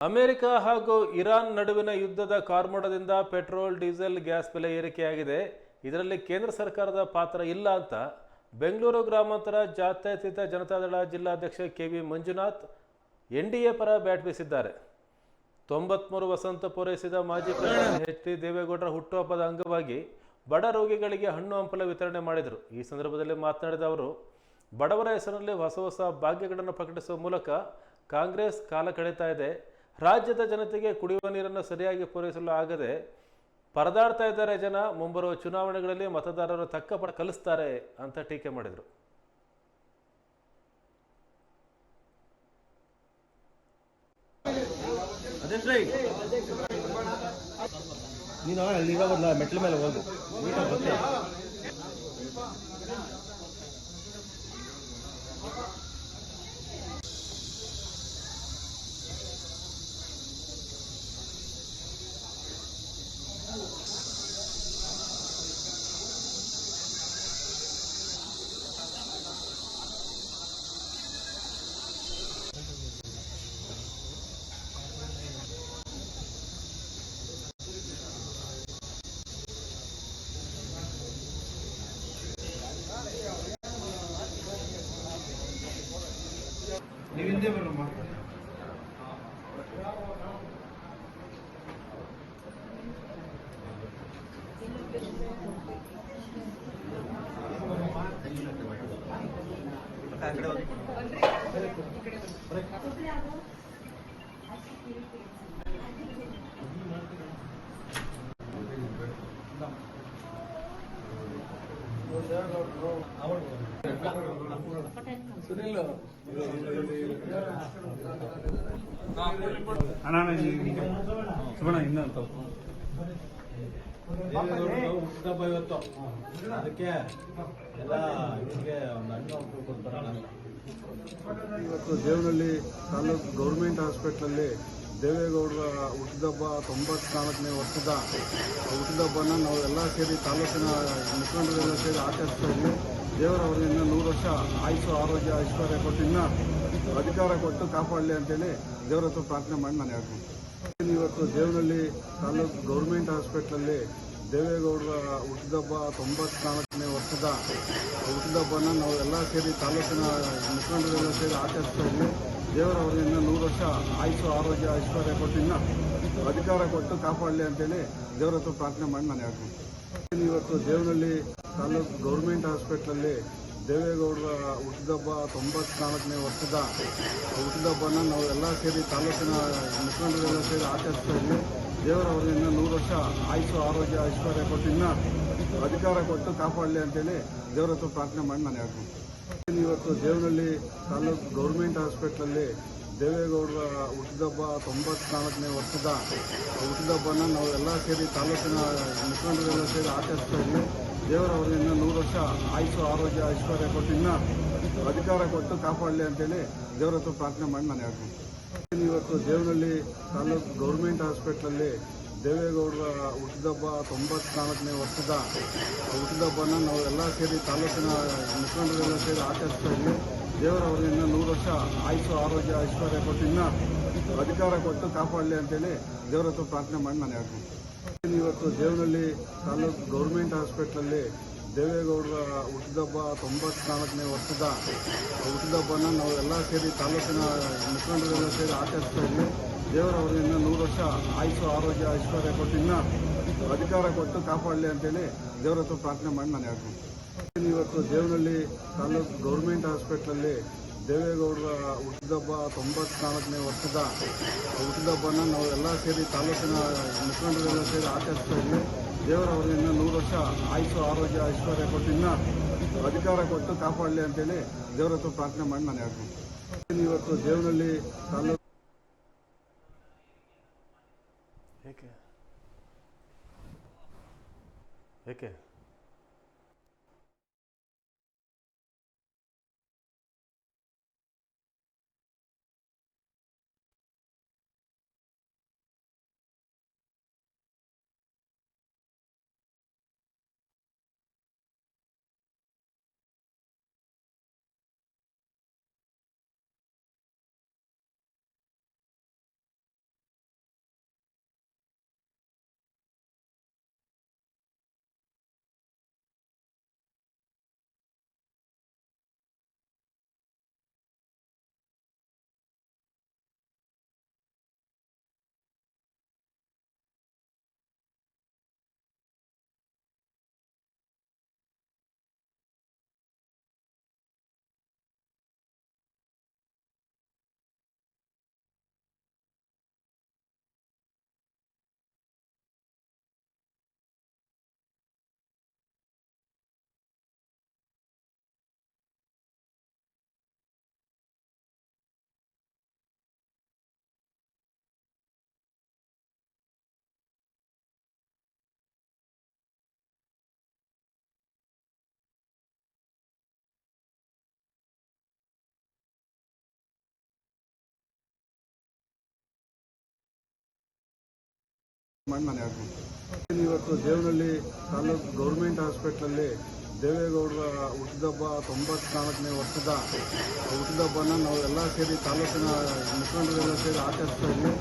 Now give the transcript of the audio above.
America ಹಾಗೂ Iran ನಡುವಿನ ಯುದ್ಧದ ಕಾರ್ಮೋಡದಿಂದ ಪೆಟ್ರೋಲ್ ಡೀಸೆಲ್ ಗ್ಯಾಸ್ ಬೆಲೆ ಏರಿಕೆಯಾಗಿದೆ. ಇದರಲ್ಲಿ ಕೇಂದ್ರ ಸರ್ಕಾರದ ಪಾತ್ರ ಇಲ್ಲ ಅಂತ ಬೆಂಗಳೂರು ಗ್ರಾಮಾಂತರ ಜಾತ್ಯತೀತ ಜನತಾದಳ ಜಿಲ್ಲಾಧ್ಯಕ್ಷ ಕೆ.ವಿ. ಮಂಜುನಾಥ್ ಎನ್‌ಡಿಎ ಪರ ಬ್ಯಾಟ್ ಬೀಸಿದ್ದಾರೆ. 93 ವಸಂತ ಪೂರೈಸಿದ ಮಾಜಿ ಪ್ರಧಾನಿ ಎಚ್.ಡಿ. ದೇವೇಗೌಡರ ಹುಟ್ಟುಹಬ್ಬದ ಅಂಗವಾಗಿ ಬಡ ರೋಗಿಗಳಿಗೆ ಹಣ್ಣು ಹಂಪಲ ವಿತರಣೆ ಮಾಡಿದರು. ಈ ಸಂದರ್ಭದಲ್ಲಿ ಮಾತನಾಡಿದ ಅವರು, ಬಡವರ ಹೆಸರಿನಲ್ಲಿ ಹೊಸ ಭಾಗ್ಯಗಳನ್ನು ಪ್ರಕಟಿಸುವ ಮೂಲಕ ಕಾಂಗ್ರೆಸ್ ಕಾಲ ಕಳೀತಾ ಇದೆ. ರಾಜ್ಯದ ಜನತೆಗೆ ಕುಡಿಯುವ ನೀರನ್ನು ಸರಿಯಾಗಿ ಪೂರೈಸಲು ಆಗದೆ ಪರದಾಡ್ತಾ ಇದ್ದಾರೆ ಜನ. ಮುಂಬರುವ ಚುನಾವಣೆಗಳಲ್ಲಿ ಮತದಾರರು ತಕ್ಕ ಪಾಠ ಕಲಿಸ್ತಾರೆ ಅಂತ ಟೀಕೆ ಮಾಡಿದರು. ನೀನು ಅಲ್ಲಿರೋ ಮೆಟ್ಲ ಮೇಲೆ ಹೋಗು. ನೀವು ಹಿಂದೆ ಬರಮ್ಮ. ಸುಬಣ ಇನ್ನಂತ ಹುಟ್ಟುಹಬ್ಬ ಇವತ್ತು, ಅದಕ್ಕೆ ಎಲ್ಲ ಇದಕ್ಕೆ ಒಂದು ಹಣ್ಣು ಹಂಪಲು ಕೊಡ್ತಾರೆ. ಇವತ್ತು ದೇವನಹಳ್ಳಿ ತಾಲೂಕು ಗೌರ್ಮೆಂಟ್ ಹಾಸ್ಪಿಟ್ಲಲ್ಲಿ ದೇವೇಗೌಡರ ಹುಟ್ಟಿದಬ್ಬ 94ನೇ ವರ್ಷದ ಹುಟ್ಟಿದಬ್ಬನ ನಾವು ಎಲ್ಲ ಸೇರಿ ತಾಲೂಕಿನ ಮುಖಂಡರೆಲ್ಲ ಸೇರಿ ಆಚರಿಸ್ತಾ ಇದ್ವಿ. ದೇವರವರು ಇನ್ನೂ 100 ವರ್ಷ ಆಯುಷು ಆರೋಗ್ಯ ಐಶ್ವರ್ಯ ಕೊಟ್ಟು ಇನ್ನೂ ಅಧಿಕಾರ ಕೊಟ್ಟು ಕಾಪಾಡಲಿ ಅಂತೇಳಿ ದೇವರ ಹತ್ರ ಪ್ರಾರ್ಥನೆ ಮಾಡಿ ನಾನು ಹೇಳ್ತೀನಿ. ಇವತ್ತು ದೇವನಹಳ್ಳಿ ತಾಲೂಕು ಗೌರ್ಮೆಂಟ್ ಹಾಸ್ಪಿಟ್ಲಲ್ಲಿ ದೇವೇಗೌಡರ ಹುಟ್ಟಿದಬ್ಬ 94ನೇ ವರ್ಷದ ಹುಟ್ಟಿದಬ್ಬನ ನಾವು ಎಲ್ಲ ಸೇರಿ ತಾಲೂಕಿನ ಮುಖಂಡರೆಲ್ಲ ಸೇರಿ ಆಚರಿಸ್ತಾ ಇದ್ವಿ. ದೇವರವರು ಇನ್ನೂ 100 ವರ್ಷ ಆಯುಷು ಆರೋಗ್ಯ ಐಶ್ವರ್ಯ ಕೊಟ್ಟು ಇನ್ನೂ ಅಧಿಕಾರ ಕೊಟ್ಟು ಕಾಪಾಡಲಿ ಅಂತೇಳಿ ದೇವರ ಹತ್ರ ಪ್ರಾರ್ಥನೆ ಮಾಡಿ ನಾನು ಹೇಳ್ತೀನಿ. ಇವತ್ತು ದೇವನಹಳ್ಳಿ ತಾಲೂಕು ಗೌರ್ಮೆಂಟ್ ಹಾಸ್ಪಿಟ್ಲಲ್ಲಿ ದೇವೇಗೌಡರ ಹುಟ್ಟಿದಬ್ಬ 94ನೇ ವರ್ಷದ ಹುಟ್ಟಿದಬ್ಬನ ನಾವು ಎಲ್ಲ ಸೇರಿ ತಾಲೂಕಿನ ಮುಖಂಡರೆಲ್ಲ ಸೇರಿ ಆಚರಿಸ್ತಾ ಇದ್ವಿ. ದೇವರವರು ಇನ್ನೂ 100 ವರ್ಷ ಆಯುಷು ಆರೋಗ್ಯ ಐಶ್ವರ್ಯ ಕೊಟ್ಟು ಇನ್ನೂ ಅಧಿಕಾರ ಕೊಟ್ಟು ಕಾಪಾಡಲಿ ಅಂತೇಳಿ ದೇವರ ಹತ್ರ ಪ್ರಾರ್ಥನೆ ಮಾಡಿ ನಾನು ಹೇಳ್ತೀನಿ. ಇವತ್ತು ದೇವನಹಳ್ಳಿ ತಾಲೂಕು ಗೌರ್ಮೆಂಟ್ ಹಾಸ್ಪಿಟ್ಲಲ್ಲಿ ದೇವೇಗೌಡರ ಹುಟ್ಟಿದಬ್ಬ 94ನೇ ವರ್ಷದ ಹುಟ್ಟಿದಬ್ಬನ ನಾವು ಎಲ್ಲ ಸೇರಿ ತಾಲೂಕಿನ ಮುಖಂಡರೆಲ್ಲ ಸೇರಿ ಆಚರಿಸ್ತಾ ಇದ್ವಿ. ದೇವರವರು ಇನ್ನೂ 100 ವರ್ಷ ಆಯುಷು ಆರೋಗ್ಯ ಐಶ್ವರ್ಯ ಕೊಟ್ಟು ಇನ್ನೂ ಅಧಿಕಾರ ಕೊಟ್ಟು ಕಾಪಾಡಲಿ ಅಂತೇಳಿ ದೇವರ ಹತ್ರ ಪ್ರಾರ್ಥನೆ ಮಾಡಿ ನಾನು ಹೇಳ್ತೀನಿ. ಇವತ್ತು ದೇವನಹಳ್ಳಿ ತಾಲೂಕು ಗೌರ್ಮೆಂಟ್ ಹಾಸ್ಪಿಟ್ಲಲ್ಲಿ ದೇವೇಗೌಡರ ಹುಟ್ಟಿದಬ್ಬ 94ನೇ ವರ್ಷದ ಹುಟ್ಟಿದಬ್ಬನ ನಾವು ಎಲ್ಲ ಸೇರಿ ತಾಲೂಕಿನ ಮುಖಂಡರೆಲ್ಲ ಸೇರಿ ಆಚರಿಸ್ತಾ ಇದ್ವಿ. ದೇವರವರು ಇನ್ನೂ 100 ವರ್ಷ ಆಯುಷು ಆರೋಗ್ಯ ಐಶ್ವರ್ಯ ಕೊಟ್ಟು ಇನ್ನೂ ಅಧಿಕಾರ ಕೊಟ್ಟು ಕಾಪಾಡಲಿ ಅಂತೇಳಿ ದೇವರ ಹತ್ರ ಪ್ರಾರ್ಥನೆ ಮಾಡಿ ನಾನು ಹೇಳ್ತೀನಿ. ಇವತ್ತು ದೇವನಹಳ್ಳಿ ತಾಲೂಕು ಗೌರ್ಮೆಂಟ್ ಹಾಸ್ಪಿಟ್ಲಲ್ಲಿ ದೇವೇಗೌಡರ ಹುಟ್ಟಿದಬ್ಬ 94ನೇ ವರ್ಷದ ಹುಟ್ಟಿದಬ್ಬನ ನಾವು ಎಲ್ಲ ಸೇರಿ ತಾಲೂಕಿನ ಮುಖಂಡರೆಲ್ಲ ಸೇರಿ ಆಚರಿಸ್ತಾ ಇದ್ವಿ. ದೇವರವರು ಇನ್ನೂ 100 ವರ್ಷ ಆಯುಷು ಆರೋಗ್ಯ ಐಶ್ವರ್ಯ ಕೊಟ್ಟು ಇನ್ನೂ ಅಧಿಕಾರ ಕೊಟ್ಟು ಕಾಪಾಡಲಿ ಅಂತೇಳಿ ದೇವರ ಹತ್ರ ಪ್ರಾರ್ಥನೆ ಮಾಡಿ ನಾನು ಹೇಳ್ತೀನಿ. ಇವತ್ತು ದೇವನಹಳ್ಳಿ ತಾಲೂಕು ಗೌರ್ಮೆಂಟ್ ಹಾಸ್ಪಿಟ್ಲಲ್ಲಿ ದೇವೇಗೌಡರ ಹುಟ್ಟಿದಬ್ಬ 94ನೇ ವರ್ಷದ ಹುಟ್ಟಿದಬ್ಬನ ನಾವು ಎಲ್ಲ ಸೇರಿ ತಾಲೂಕಿನ ಮುಖಂಡರೆಲ್ಲ ಸೇರಿ ಆಚರಿಸ್ತಾ ಇದ್ವಿ. ದೇವರವರು ಇನ್ನೂ 100 ವರ್ಷ ಆಯುಷು ಆರೋಗ್ಯ ಐಶ್ವರ್ಯ ಕೊಟ್ಟು ಇನ್ನೂ ಅಧಿಕಾರ ಕೊಟ್ಟು ಕಾಪಾಡಲಿ ಅಂತೇಳಿ ದೇವರ ಹತ್ರ ಪ್ರಾರ್ಥನೆ ಮಾಡಿ ನಾನು ಹೇಳ್ತೀನಿ. ಇವತ್ತು ದೇವನಹಳ್ಳಿ ತಾಲೂಕು ಏಕೆ ಮಾಡಿ ನಾನು ಹೇಳ್ತೀನಿ. ಇವತ್ತು ದೇವನಹಳ್ಳಿ ತಾಲೂಕು ಗೌರ್ಮೆಂಟ್ ಹಾಸ್ಪಿಟ್ಲಲ್ಲಿ ದೇವೇಗೌಡರ ಹುಟ್ಟಿದಬ್ಬ 94ನೇ ವರ್ಷದ ಹುಟ್ಟಿದಬ್ಬನ ನಾವು ಎಲ್ಲ ಸೇರಿ ತಾಲೂಕಿನ ಮುಖಂಡರೆಲ್ಲ ಸೇರಿ ಆಚರಿಸ್ತಾ ಇದ್ವಿ.